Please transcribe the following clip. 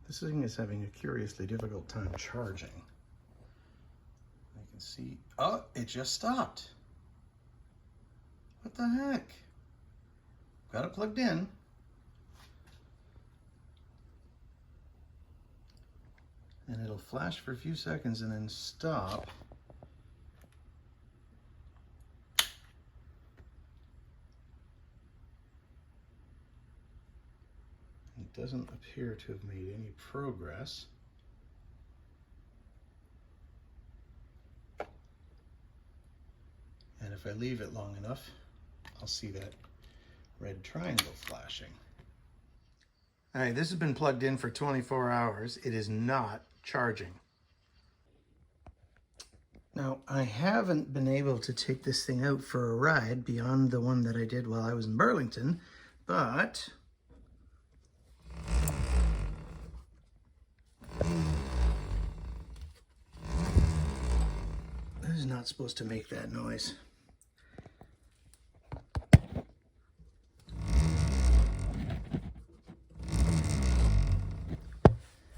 This thing is having a curiously difficult time charging. I can see, oh, it just stopped. What the heck? Got it plugged in. And it'll flash for a few seconds and then stop. It doesn't appear to have made any progress. And if I leave it long enough, I'll see that red triangle flashing. All right, this has been plugged in for 24 hours. It is not charging. Now, I haven't been able to take this thing out for a ride beyond the one that I did while I was in Burlington, but this is not supposed to make that noise.